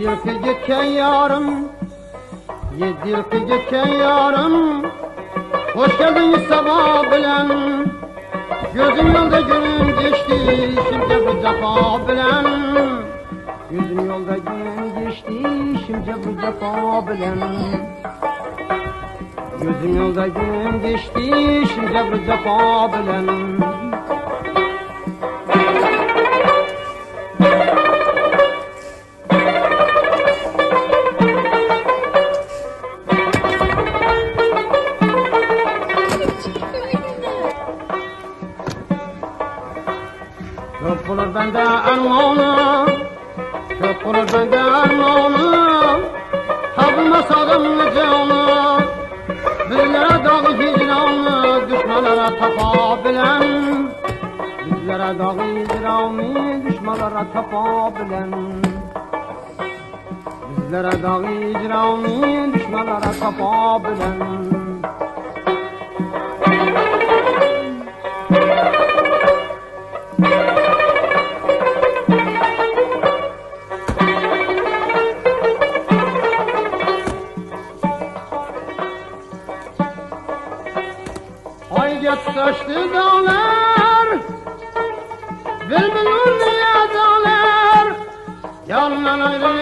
yıl geçen yarım, 7 yıl geçen yarım. Hoş geldin sabah bilen, gözüm yolda günüm geçti, şimdi bu cefa bilen. Gözüm yolda günüm geçti, şimdi bu cefa bilen. Gözüm yolda günüm geçti, şimdi bu cefa bilen. Çok olur bende armağanı, çok olur bende armağanı. Tapılmasadım canı, bizlere dağı hicranı, düşmanlara tapabilen. Bizlere dağı hicranı, düşmanlara tapabilen. Bizlere dağı hicranı, düşmanlara tapabilen. Ay geçtaştı dağlar, bilmiyor niye dağlar, yanından ayrı